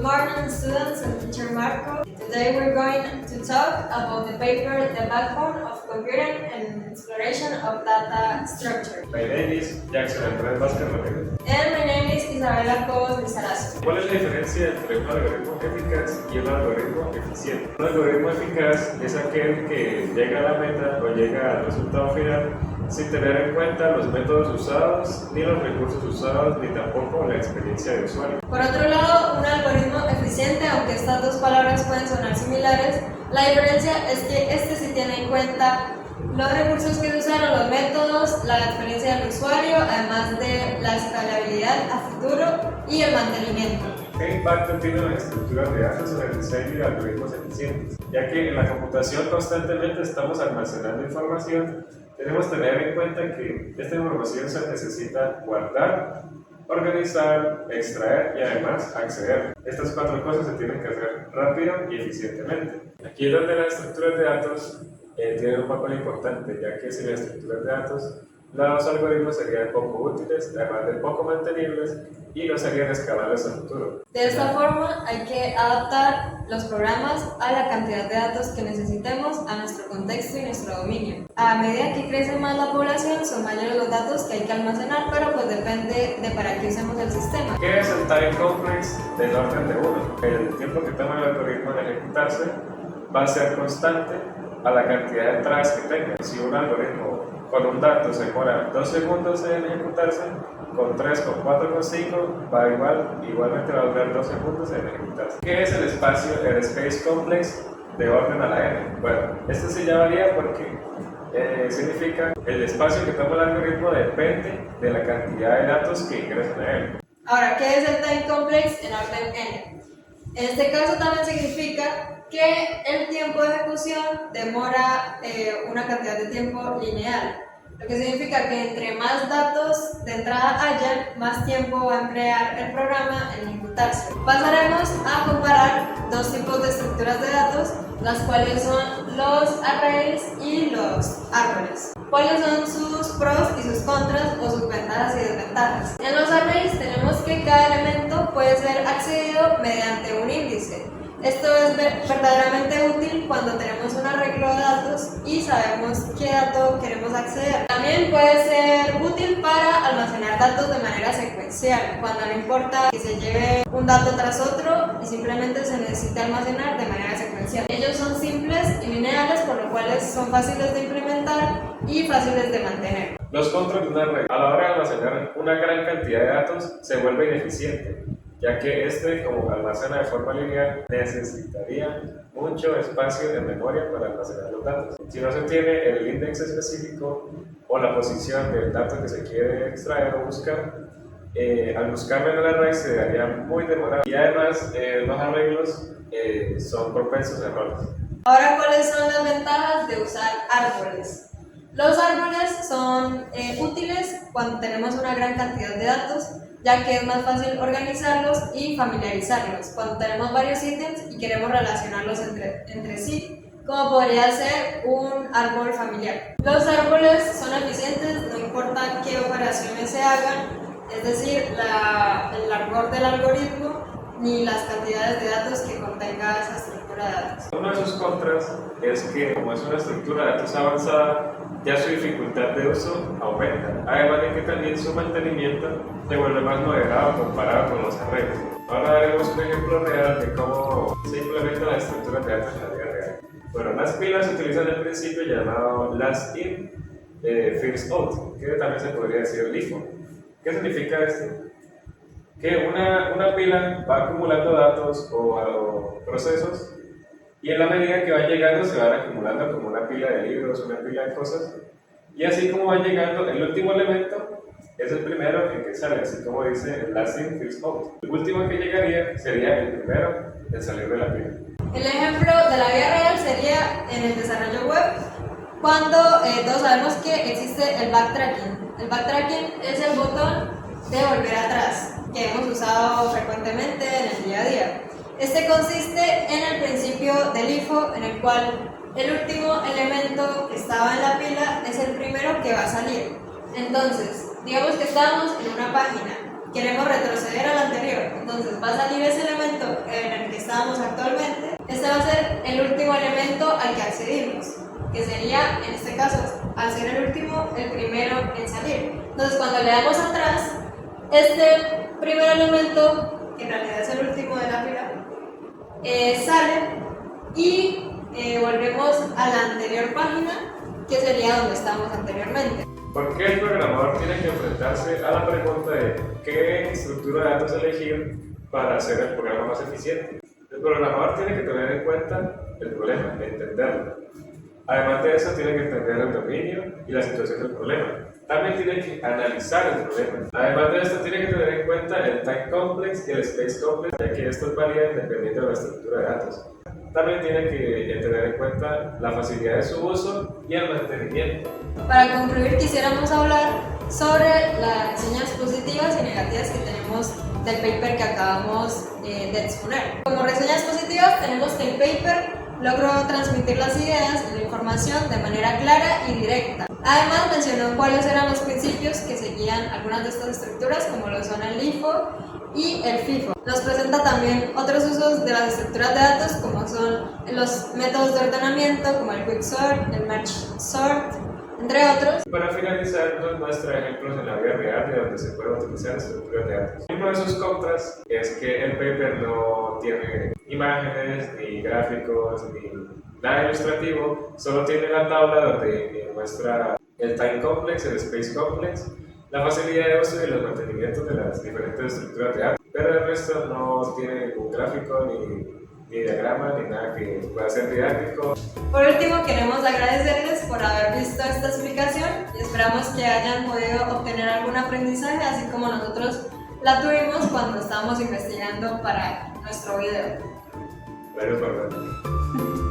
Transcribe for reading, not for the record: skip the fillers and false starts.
morning, students and teacher Marco. Today we're going to talk about the paper The Backbone of Computing and Exploration of Data Structure. My name is Jackson Andrés Vázquez Ramírez. And my name is Isabela Cobos Lizarazo. ¿Cuál es la diferencia entre un algoritmo eficaz y un algoritmo eficiente? Un algoritmo eficaz es aquel que llega a la meta o llega al resultado final sin tener en cuenta los métodos usados, ni los recursos usados, ni tampoco la experiencia de usuario. Por otro lado, un algoritmo eficiente, aunque estas dos palabras pueden sonar similares, la diferencia es que este sí tiene en cuenta los recursos que se usaron, los métodos, la experiencia del usuario, además de la escalabilidad a futuro y el mantenimiento. ¿Qué impacto tienen las estructuras de datos en el diseño de algoritmos eficientes? Ya que en la computación constantemente estamos almacenando información, debemos tener en cuenta que esta información se necesita guardar, organizar, extraer y además acceder. Estas cuatro cosas se tienen que hacer rápido y eficientemente. Aquí es donde las estructuras de datos tienen un papel importante, ya que sin las estructuras de datos los algoritmos serían poco útiles, además de poco mantenibles y no serían escalables a futuro. De esta forma hay que adaptar los programas a la cantidad de datos que necesitemos, a nuestro contexto y nuestro dominio. A medida que crece más la población, son mayores los datos que hay que almacenar, pero pues depende de para qué usemos el sistema. ¿Qué es el time complex del orden de 1? El tiempo que toma el algoritmo en ejecutarse va a ser constante a la cantidad de entradas que tenga. Si un algoritmo con un dato se demora 2 segundos en ejecutarse, con 3, con 4, con 5 va igualmente va a durar 2 segundos en ejecutarse. ¿Qué es el espacio, el space complex de orden a la n? Bueno, esto sí ya varía porque significa el espacio que toma el algoritmo depende de la cantidad de datos que ingresan a él. Ahora, ¿qué es el time complex en orden n? En este caso también significa que el tiempo de ejecución demora una cantidad de tiempo lineal, lo que significa que entre más datos de entrada haya, más tiempo va a emplear el programa en ejecutarse. Pasaremos a comparar dos tipos de estructuras de datos, las cuales son los arrays y los árboles. ¿Cuáles son sus pros y sus contras o sus ventajas y desventajas? En los arrays tenemos que cada elemento puede ser accedido mediante un índice. Esto es verdaderamente útil cuando tenemos un arreglo de datos y sabemos qué dato queremos acceder. También puede ser útil para almacenar datos de manera secuencial, cuando no importa que se lleve un dato tras otro y simplemente se necesita almacenar de manera secuencial. Ellos son simples y lineales, por lo cual son fáciles de implementar y fáciles de mantener. Los contras de un array. A la hora de almacenar una gran cantidad de datos se vuelve ineficiente, ya que como almacena de forma lineal, necesitaría mucho espacio de memoria para almacenar los datos. Si no se tiene el index específico o la posición del dato que se quiere extraer o buscar, al buscarlo en el array se daría muy demorado. Y además, los arreglos son propensos a errores. Ahora, ¿cuáles son las ventajas de usar árboles? Los árboles son útiles cuando tenemos una gran cantidad de datos, ya que es más fácil organizarlos y familiarizarlos cuando tenemos varios ítems y queremos relacionarlos entre sí, como podría ser un árbol familiar. Los árboles son eficientes, no importa qué operaciones se hagan, es decir, el largor del algoritmo ni las cantidades de datos que contenga esa estructura de datos. Uno de sus contras es que, como es una estructura de datos avanzada, ya su dificultad de uso aumenta, además de que también su mantenimiento se vuelve más moderado comparado con los arrays. Ahora daremos un ejemplo real de cómo se implementan las estructuras de datos en la vida real. Bueno, las pilas utilizan el principio llamado last in, first out, que también se podría decir LIFO. ¿Qué significa esto? Que una pila va acumulando datos o procesos y en la medida que van llegando se van acumulando como una pila de libros, una pila de cosas, y así como van llegando, el último elemento es el primero en que sale, así como dice el last in, first out. El último que llegaría sería el primero en salir de la pila. El ejemplo de la vida real sería en el desarrollo web, cuando todos sabemos que existe el backtracking. El backtracking es el botón de volver atrás, que hemos usado frecuentemente en el día a día. Este consiste en el principio del IFO, en el cual el último elemento que estaba en la pila es el primero que va a salir. Entonces, digamos que estamos en una página, queremos retroceder al anterior, entonces va a salir ese elemento, el estábamos actualmente, este va a ser el último elemento al que accedimos, que sería, en este caso, al ser el último, el primero en salir. Entonces, cuando le damos atrás, este primer elemento, que en realidad es el último de la fila, sale y volvemos a la anterior página, que sería donde estábamos anteriormente. ¿Por qué el programador tiene que enfrentarse a la pregunta de qué estructura de datos elegir para hacer el programa más eficiente? El programador tiene que tener en cuenta el problema, entenderlo. Además de eso, tiene que entender el dominio y la situación del problema. También tiene que analizar el problema. Además de esto, tiene que tener en cuenta el time complex y el space complex, ya que estos varían dependiendo de la estructura de datos. También tiene que tener en cuenta la facilidad de su uso y el mantenimiento. Para concluir, quisiéramos hablar sobre las reseñas positivas y negativas que tenemos del paper que acabamos de exponer. Como reseñas positivas, tenemos que el paper logró transmitir las ideas y la información de manera clara y directa. Además, mencionó cuáles eran los principios que seguían algunas de estas estructuras, como lo son el LIFO y el FIFO. Nos presenta también otros usos de las estructuras de datos, como son los métodos de ordenamiento, como el quicksort, el merge sort, entre otros. Para finalizar, nos muestra ejemplos en la vida real de donde se pueden utilizar estructuras de datos. Uno de sus contras es que el paper no tiene imágenes, ni gráficos, ni nada ilustrativo, solo tiene la tabla donde muestra el time complex, el space complex, la facilidad de uso y los mantenimientos de las diferentes estructuras de datos, pero el resto no tiene ningún gráfico, ni diagrama, ni nada que pueda ser didáctico. Por último, queremos agradecerles por haber visto esta explicación y esperamos que hayan podido obtener algún aprendizaje, así como nosotros la tuvimos cuando estábamos investigando para nuestro video. Gracias por ver.